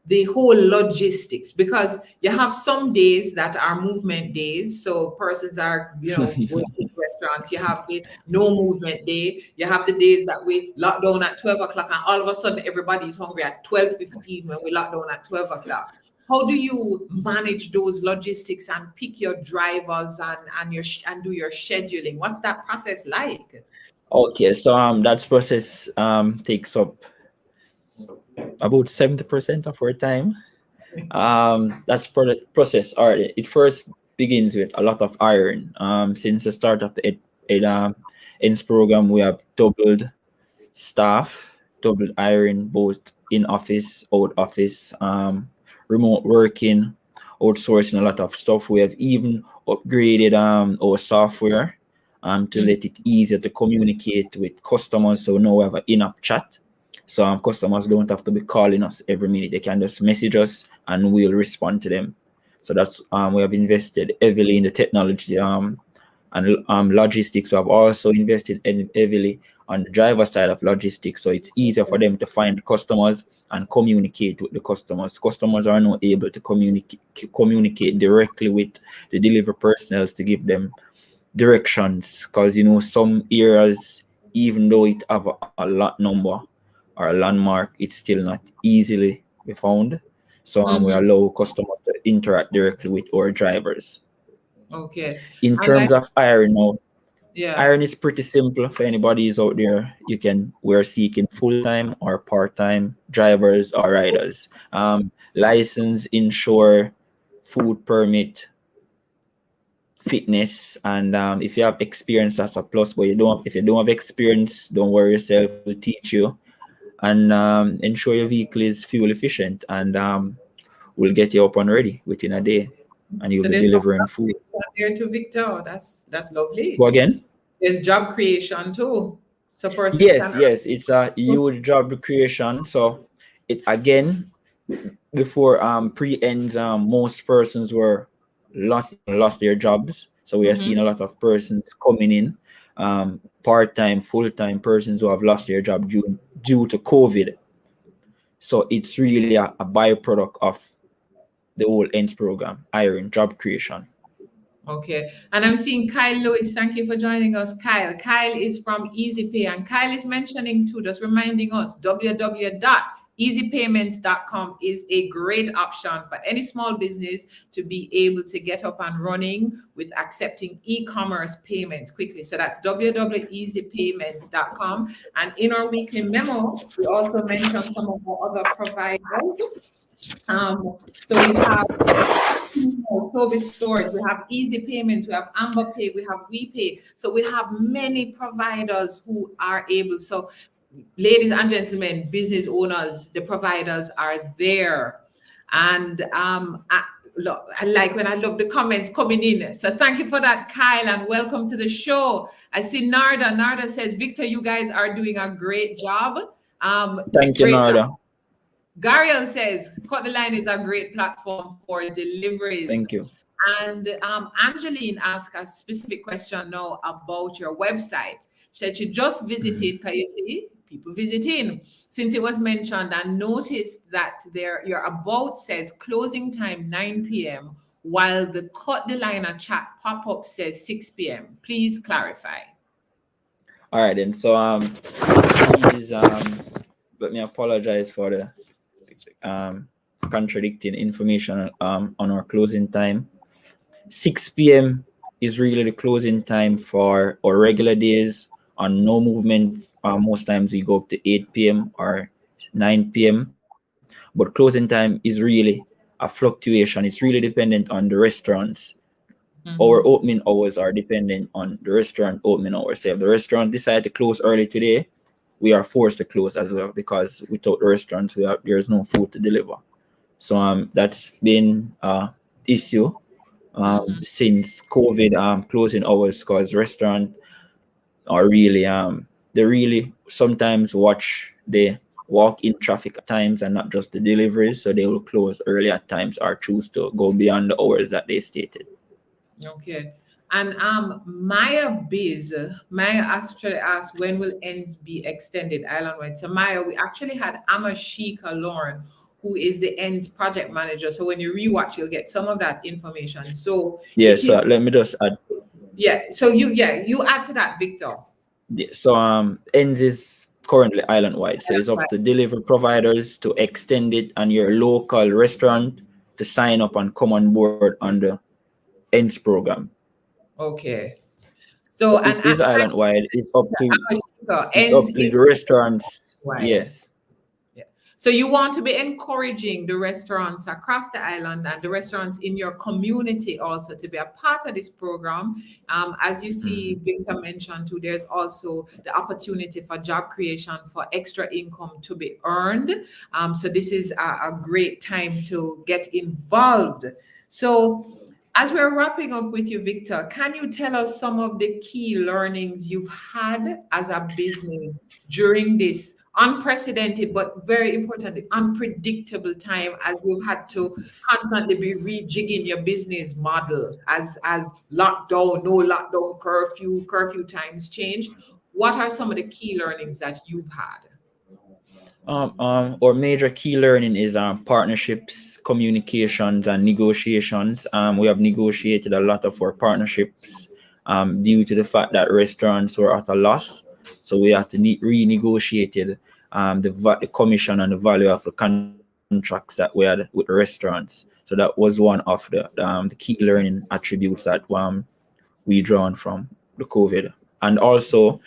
the whole logistics? Because you have some days that are movement days. So persons are, going to restaurants. You have the no movement day. You have the days that we lock down at 12 o'clock and all of a sudden everybody's hungry at 12:15 when we lock down at 12 o'clock. How do you manage those logistics and pick your drivers and do your scheduling? What's that process like? Okay, so that process takes up about 70% of our time. That's process already. It first begins with a lot of iron. Since the start of the ENS program, we have doubled staff, doubled iron, both in office, out office, remote working, outsourcing a lot of stuff. We have even upgraded our software to let it easier to communicate with customers. So now we have an in-app chat. So customers don't have to be calling us every minute. They can just message us and we'll respond to them. So that's we have invested heavily in the technology and logistics. We have also invested heavily on the driver side of logistics. So it's easier for them to find customers and communicate with the customers. Customers are not able to communicate directly with the delivery personnel to give them directions, because some areas, even though it have a lot number or a landmark, it's still not easily be found. So we allow customers to interact directly with our drivers. Okay. In terms of iron now, yeah, iron is pretty simple for anybody who's out there. We're seeking full-time or part-time drivers or riders. License, insure, food permit, fitness, and if you have experience, that's a plus. But if you don't have experience, don't worry yourself. We'll teach you and ensure your vehicle is fuel efficient, and we'll get you up and ready within a day, and you'll be delivering food. There to Victor, that's lovely. Go again. There's job creation too. So yes, it's a huge job creation. So it again, before pre-ends, most persons were lost their jobs. So we are seeing a lot of persons coming in, part-time, full-time persons who have lost their job due to COVID. So it's really a byproduct of the whole ENS program, iron job creation. Okay, and I'm seeing Kyle Lewis. Thank you for joining us, Kyle. Kyle is from EasyPay, and Kyle is mentioning too, just reminding us, www.easypayments.com is a great option for any small business to be able to get up and running with accepting e-commerce payments quickly. So that's www.easypayments.com. And in our weekly memo, we also mentioned some of our other providers. So we have service stores, we have Easy Payments, we have Amber Pay, we have WePay. So we have many providers who are able. So ladies and gentlemen, business owners, the providers are there. And I like when I love the comments coming in. So thank you for that, Kyle, and welcome to the show. I see Narda. Narda says, Victor, you guys are doing a great job. Thank you, Narda. Gariel says, CutDiLine is a great platform for deliveries. Thank you. And Angeline asked a specific question now about your website. She said she just visited, can you see people visiting? Since it was mentioned, and noticed that your about says closing time 9 p.m. while the CutDiLine chat pop-up says 6 p.m. Please clarify. All right, then. So please, let me apologize for the contradicting information on our closing time. 6 p.m. is really the closing time for our regular days. On no movement, most times we go up to 8 p.m. or 9 p.m. But closing time is really a fluctuation. It's really dependent on the restaurants. Our opening hours are dependent on the restaurant opening hours. So if the restaurant decide to close early today, we are forced to close as well, because without the restaurants, there's no food to deliver. So that's been issue since COVID closing hours, because restaurant are really they really sometimes watch the walk-in traffic at times and not just the deliveries, so they will close early at times or choose to go beyond the hours that they stated. Okay. And Maya actually asked, when will ends be extended island-wide? So Maya, we actually had Amashika Lorne, who is the ends project manager. So when you rewatch, you'll get some of that information. So yes, so let me just add. Yeah. So you add to that, Victor. Yeah, so ends is currently island-wide. So it's up to delivery providers to extend it, and your local restaurant to sign up and come on board on the ends program. Okay. So it is island-wide. It's up to the restaurants. Yes. Yeah. So you want to be encouraging the restaurants across the island and the restaurants in your community also to be a part of this program. As you see, Victor mentioned too, there's also the opportunity for job creation, for extra income to be earned. So this is a great time to get involved. So as we're wrapping up with you, Victor, can you tell us some of the key learnings you've had as a business during this unprecedented, but very importantly, unpredictable time, as you've had to constantly be rejigging your business model as lockdown, no lockdown, curfew times change? What are some of the key learnings that you've had? Our major key learning is partnerships, communications, and negotiations. We have negotiated a lot of our partnerships due to the fact that restaurants were at a loss. So we had to renegotiate the commission and the value of the contracts that we had with the restaurants. So that was one of the key learning attributes that we drawn from the COVID. And also,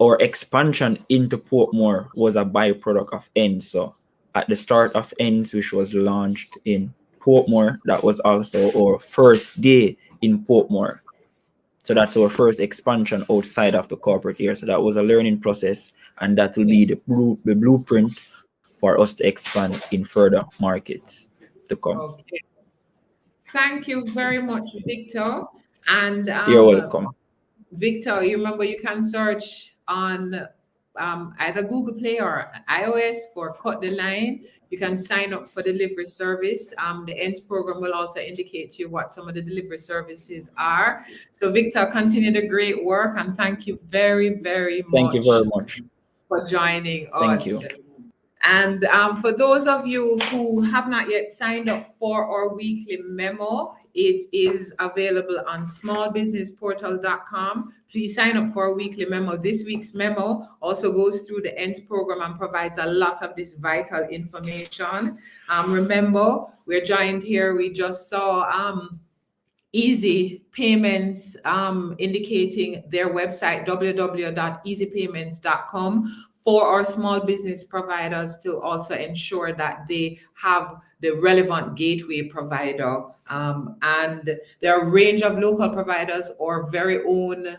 our expansion into Portmore was a byproduct of ends. So at the start of ends, which was launched in Portmore, that was also our first day in Portmore. So that's our first expansion outside of the corporate year. So that was a learning process, and that will be the blueprint for us to expand in further markets to come. Okay. Thank you very much, Victor. And you're welcome. Victor, you remember you can search on either Google Play or iOS for CutDiLine. You can sign up for delivery service. The ENDS program will also indicate to you what some of the delivery services are. So Victor, continue the great work, and thank you very, very much. Thank you very much for joining us. Thank you. And for those of you who have not yet signed up for our weekly memo, it is available on smallbusinessportal.com. Please sign up for a weekly memo. This week's memo also goes through the ENDS program and provides a lot of this vital information. Remember, we're joined here. We just saw Easy Payments indicating their website, www.easypayments.com, for our small business providers to also ensure that they have the relevant gateway provider. And there are a range of local providers or very own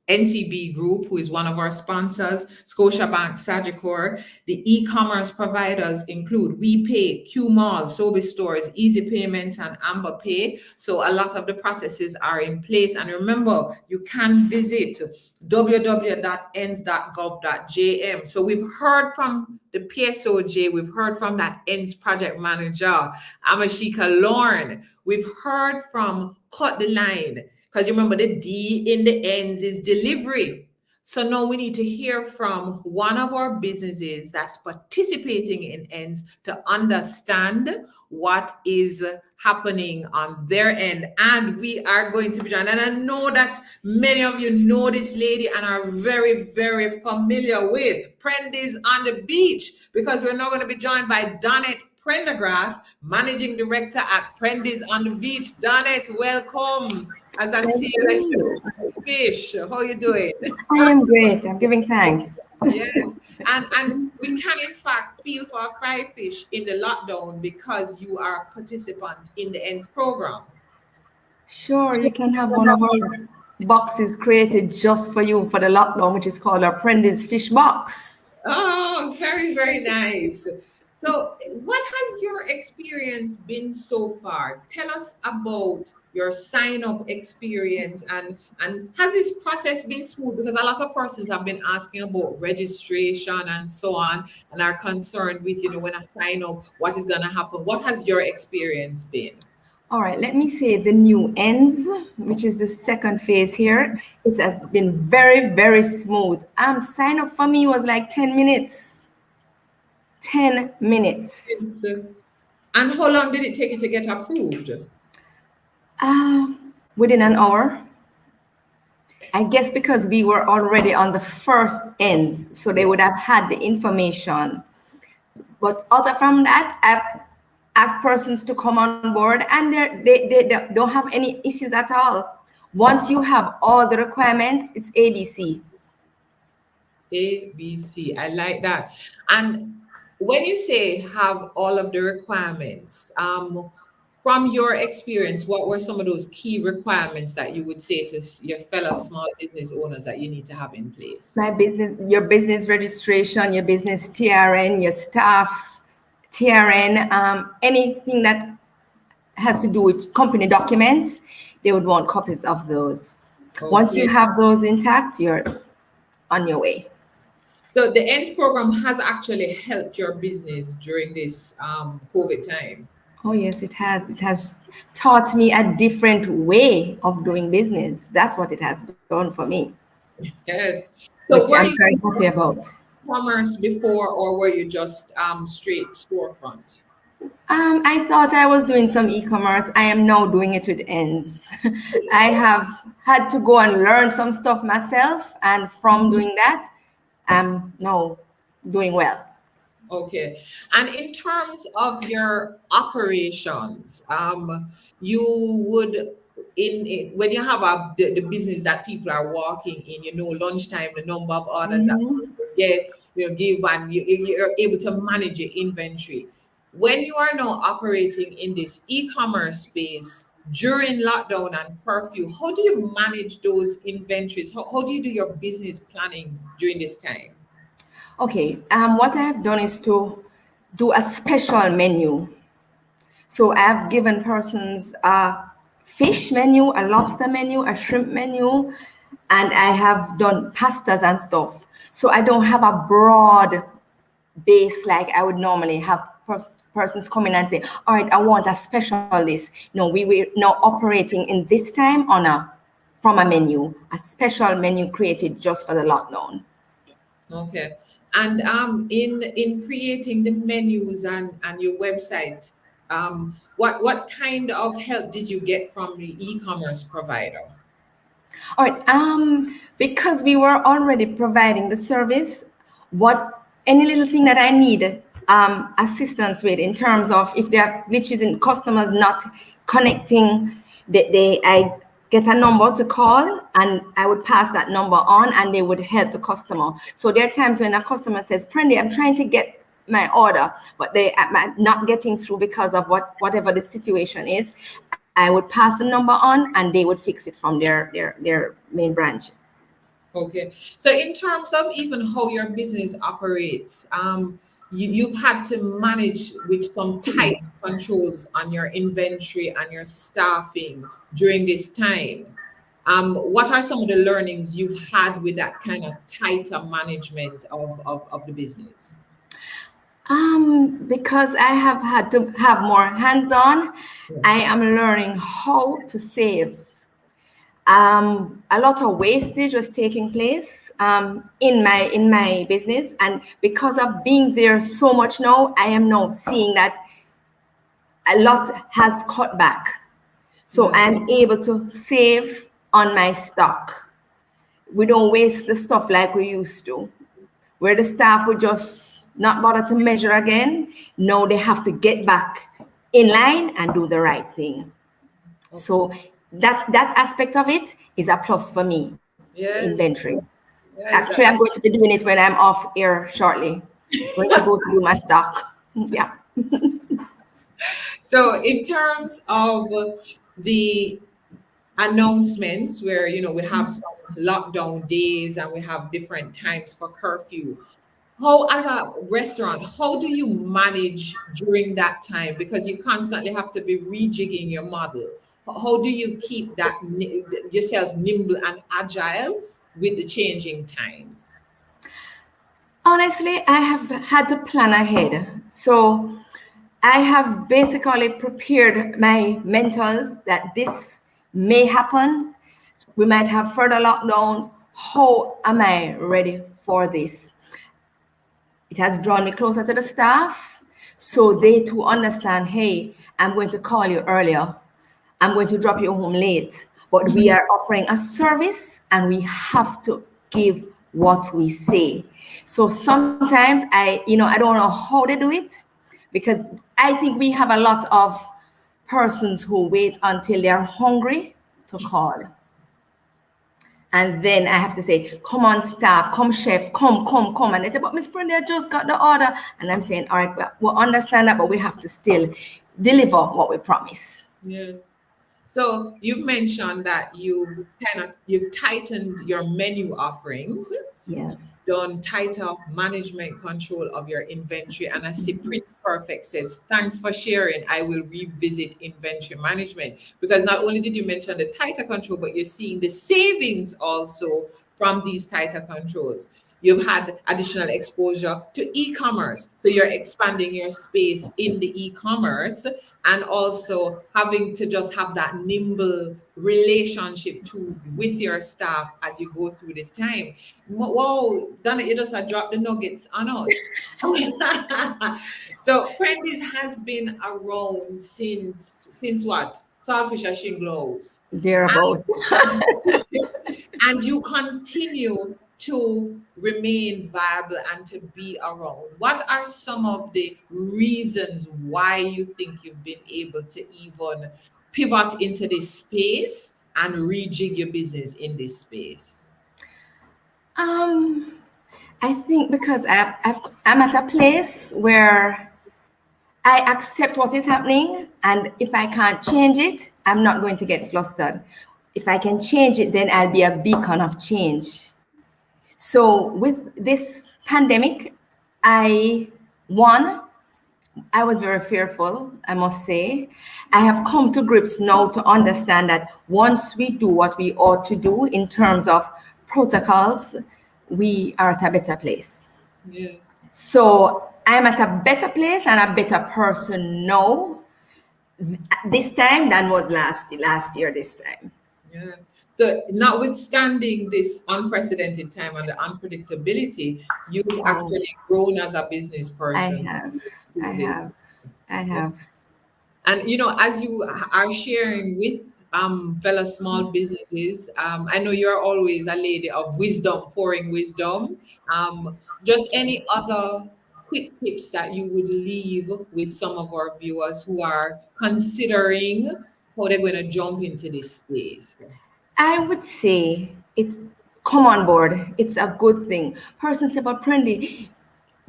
NCB Group, who is one of our sponsors, Scotiabank, Sagicor. The e-commerce providers include WePay, QMall, Sobe Stores, Easy Payments, and Amber Pay. So a lot of the processes are in place. And remember, you can visit www.ends.gov.jm. So we've heard from the PSOJ, we've heard from that ENDS project manager, Amashika Lorne. We've heard from CutDiLine, because you remember the D in the ends is delivery. So now we need to hear from one of our businesses that's participating in ends to understand what is happening on their end. And we are going to be joined. And I know that many of you know this lady and are very, very familiar with Prendy's on the beach, because we're now going to be joined by Donette Prendergast, Managing Director at Prendy's on the beach. Donette, welcome. As I see you like fish, how are you doing? I am great. I'm giving thanks. Yes, and we can in fact feel for a fried fish in the lockdown because you are a participant in the ENDS program. Sure, you can have one of our boxes created just for you for the lockdown, which is called our Prendy's Fish Box. Oh, very, very nice. So what has your experience been so far? Tell us about your sign-up experience, and has this process been smooth? Because a lot of persons have been asking about registration and so on, and are concerned with, when I sign up, what is going to happen? What has your experience been? All right, let me say the new ends, which is the second phase here. It has been very, very smooth. Sign up for me was like 10 minutes. 10 minutes. And how long did it take you to get approved? Within an hour. I guess because we were already on the first ends, so they would have had the information. But other from that, I've asked persons to come on board, and they don't have any issues at all. Once you have all the requirements, it's ABC. ABC, I like that. And when you say have all of the requirements, from your experience, what were some of those key requirements that you would say to your fellow small business owners that you need to have in place? Your business registration, your business TRN, your staff TRN, anything that has to do with company documents, they would want copies of those. Okay. Once you have those intact, you're on your way. So the ENDS program has actually helped your business during this COVID time. Oh, yes, it has. It has taught me a different way of doing business. That's what it has done for me. Yes. So which I'm very happy about. Commerce before, or were you just straight storefront? I thought I was doing some e-commerce. I am now doing it with ends. I have had to go and learn some stuff myself, and from doing that, I'm now doing well. Okay. And in terms of your operations, you would, when you have the business that people are walking in, lunchtime, the number of orders that people get, give, and you're able to manage your inventory. When you are now operating in this e-commerce space during lockdown and curfew, how do you manage those inventories? How do you do your business planning during this time? Okay, what I have done is to do a special menu. So I have given persons a fish menu, a lobster menu, a shrimp menu, and I have done pastas and stuff. So I don't have a broad base like I would normally have persons come in and say, all right, I want a special list. No, we were now operating in this time from a menu, a special menu created just for the lockdown. Okay. And in creating the menus and your website, what kind of help did you get from the e-commerce provider? All right, because we were already providing the service, any little thing that I need assistance with in terms of if there are glitches in customers not connecting, I get a number to call, and I would pass that number on, and they would help the customer. So there are times when a customer says, Prendy, I'm trying to get my order, but they are not getting through because of whatever the situation is. I would pass the number on, and they would fix it from their main branch. Okay. So in terms of even how your business operates, you've had to manage with some tight controls on your inventory and your staffing during this time. What are some of the learnings you've had with that kind of tighter management of the business? Because I have had to have more hands-on, I am learning how to save. A lot of wastage was taking place in my business, and because of being there so much now, I am now seeing that a lot has cut back. So I'm able to save on my stock. We don't waste the stuff like we used to, where the staff would just not bother to measure again. Now they have to get back in line and do the right thing. So that aspect of it is a plus for me. Yes. Inventory. Yes. Actually, I'm going to be doing it when I'm off air shortly. Going to go to do my stock. Yeah. So in terms of the announcements where we have some lockdown days and we have different times for curfew, how, as a restaurant, how do you manage during that time, because you constantly have to be rejigging your model? How do you keep that yourself nimble and agile with the changing times? Honestly, I have had to plan ahead. So I have basically prepared my mentals that this may happen. We might have further lockdowns. How am I ready for this? It has drawn me closer to the staff, so they too understand, hey, I'm going to call you earlier. I'm going to drop you home late. But we are offering a service and we have to give what we say. So sometimes I don't know how they do it, because I think we have a lot of persons who wait until they're hungry to call. And then I have to say, come on, staff, come, chef, come. And they say, but Miss Prendy, I just got the order. And I'm saying, all right, we'll understand that, but we have to still deliver what we promise. Yes. So you've mentioned that you've tightened your menu offerings. Yes. Done tighter management control of your inventory. And I see Prince Perfect says, thanks for sharing. I will revisit inventory management, because not only did you mention the tighter control, but you're seeing the savings also from these tighter controls. You've had additional exposure to e-commerce. So you're expanding your space in the e-commerce, and also having to just have that nimble relationship with your staff as you go through this time. Wow, Donette, you just dropped the nuggets on us. So Prendy's has been around since what? Saltfish and Shinglows. Thereabout. And you continue to remain viable and to be around. What are some of the reasons why you think you've been able to even pivot into this space and rejig your business in this space? I think because I'm at a place where I accept what is happening, and if I can't change it, I'm not going to get flustered. If I can change it, then I'll be a beacon of change. So with this pandemic, I was very fearful, I must say. I have come to grips now to understand that once we do what we ought to do in terms of protocols, we are at a better place. Yes. So I'm at a better place and a better person now this time than was last year this time. Yeah. So notwithstanding this unprecedented time and the unpredictability, you've actually grown as a business person. I have. And as you are sharing with fellow small businesses, I know you're always a lady of wisdom, pouring wisdom. Just any other quick tips that you would leave with some of our viewers who are considering how they're going to jump into this space? I would say come on board. It's a good thing. Person say, but Prendy,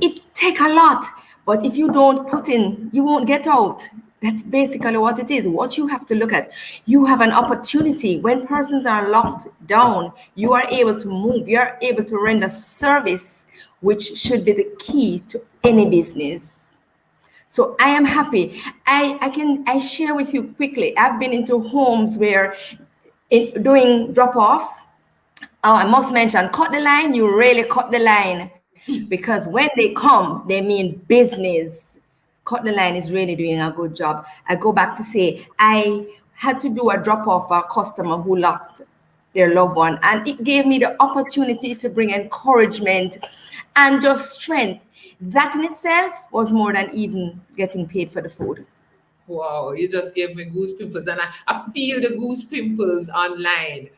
it take a lot. But if you don't put in, you won't get out. That's basically what it is. What you have to look at, you have an opportunity. When persons are locked down, you are able to move, you're able to render service, which should be the key to any business. So I am happy. I share with you quickly. I've been into homes where doing drop-offs. I must mention, cut the line, you really cut the line. Because when they come, they mean business. CutDiLine is really doing a good job. I go back to say, I had to do a drop-off for a customer who lost their loved one, and it gave me the opportunity to bring encouragement and just strength. That in itself was more than even getting paid for the food. Wow, you just gave me goose pimples, and I feel the goose pimples online.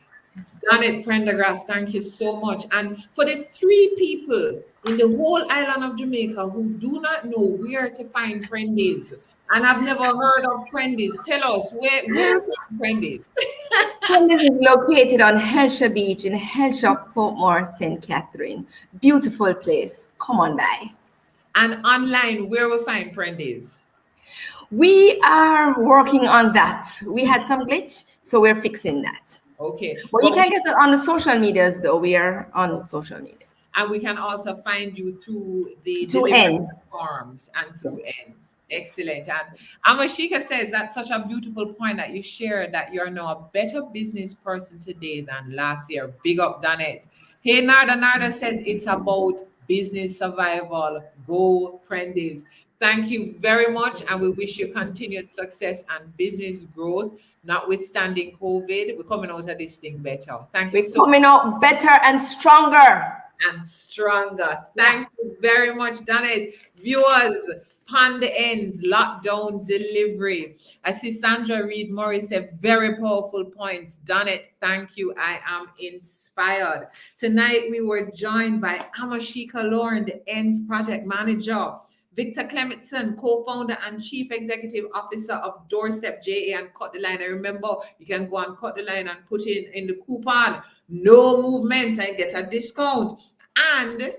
Donette, Prendergast, thank you so much. And for the 3 people in the whole island of Jamaica who do not know where to find Prendy's, and I've never heard of Prendy's, tell us where to find Prendy's. Prendy's is located on Hellshire Beach in Hellshire, Portmore, St. Catherine. Beautiful place. Come on by. And online, where we find Prendy's? We are working on that. We had some glitch, so we're fixing that. Okay. Well, you can get it on the social medias, though. We are on social media. And we can also find you through the Through delivery ends. forms and through ends. Excellent. And Amashika says that's such a beautiful point that you shared, that you're now a better business person today than last year. Big up, Donette. Hey, Narda says it's about business survival. Go, Prendy's. Thank you very much, and we wish you continued success and business growth. Notwithstanding COVID, we're coming out of this thing better. Thank you so much. We're coming out better and stronger. And stronger. Thank you very much, Donette. Viewers, Pond Ends, lockdown delivery. I see Sandra Reed Morris said very powerful points. Donette, thank you. I am inspired. Tonight we were joined by Amashika Lorne, the Ends project manager. Victor Clementson, co-founder and chief executive officer of Doorstep JA and CutDiLine. And remember, you can go on CutDiLine and put in the coupon, no movements, and get a discount. And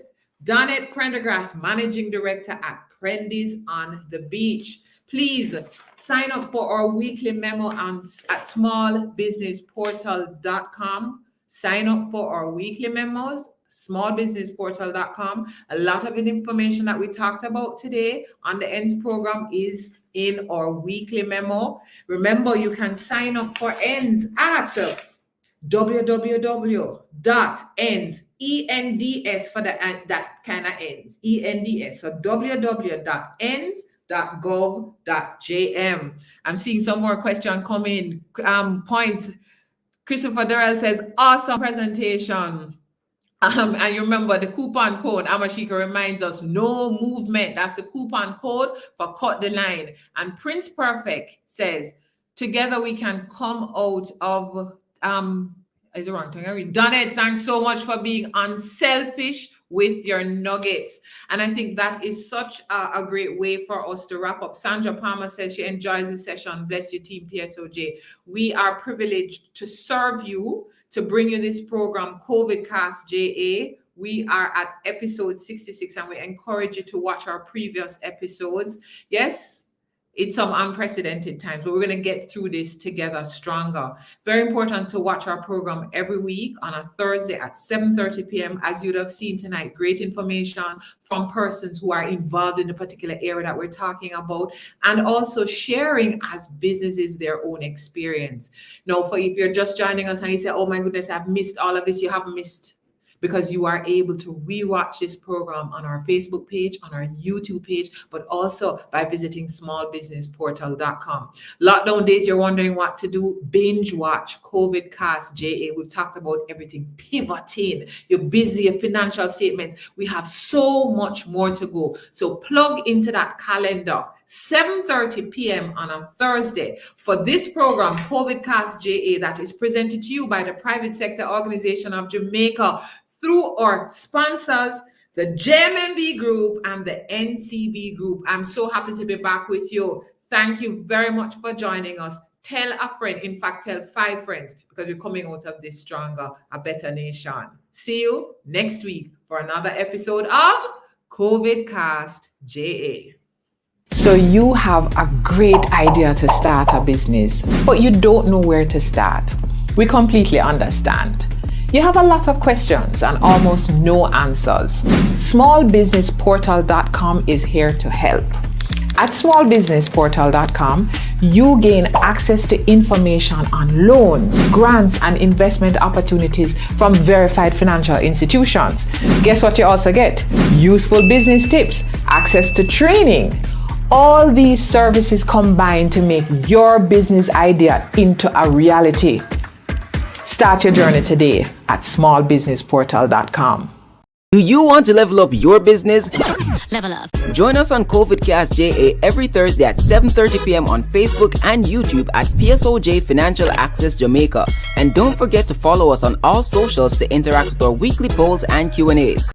Donette Prendergast, managing director at Prendy's on the Beach. Please sign up for our weekly memo at smallbusinessportal.com. Sign up for our weekly memos, smallbusinessportal.com. A lot of the information that we talked about today on the ENDS program is in our weekly memo. Remember, you can sign up for ENDS at www.ends, ENDS for that kind of ends, ENDS. So www.ends.gov.jm. I'm seeing some more question coming. Points. Christopher Durrell says, awesome presentation. And you remember the coupon code, Amashika reminds us, no movement. That's the coupon code for CutDiLine. And Prince Perfect says, together we can come out of, is it wrong? Donette, thanks so much for being unselfish with your nuggets. And I think that is such a great way for us to wrap up. Sandra Palmer says she enjoys the session. Bless you, Team PSOJ. We are privileged to serve you, to bring you this program, CovidCastJA. We are at episode 66, and we encourage you to watch our previous episodes. Yes, it's some unprecedented times, but we're going to get through this together stronger. Very important to watch our program every week on a Thursday at 7:30 p.m. As you'd have seen tonight, great information from persons who are involved in the particular area that we're talking about, and also sharing as businesses their own experience. Now, if you're just joining us and you say, oh my goodness, I've missed all of this, you haven't missed, because you are able to rewatch this program on our Facebook page, on our YouTube page, but also by visiting smallbusinessportal.com. Lockdown days, you're wondering what to do, binge watch CovidCastJA. We've talked about everything, pivoting, you're busy, your financial statements. We have so much more to go. So plug into that calendar, 7:30 p.m. on a Thursday for this program, CovidCastJA, that is presented to you by the Private Sector Organization of Jamaica, through our sponsors, the JMMB Group and the NCB Group. I'm so happy to be back with you. Thank you very much for joining us. Tell a friend, in fact, tell 5 friends, because we're coming out of this stronger, a better nation. See you next week for another episode of CovidCastJA. So you have a great idea to start a business, but you don't know where to start. We completely understand. You have a lot of questions and almost no answers. Smallbusinessportal.com is here to help. At smallbusinessportal.com, you gain access to information on loans, grants, and investment opportunities from verified financial institutions. Guess what you also get? Useful business tips, access to training. All these services combine to make your business idea into a reality. Start your journey today at smallbusinessportal.com. Do you want to level up your business? Level up. Join us on CovidCastJA every Thursday at 7:30 p.m. on Facebook and YouTube at PSOJ Financial Access Jamaica. And don't forget to follow us on all socials to interact with our weekly polls and Q&As.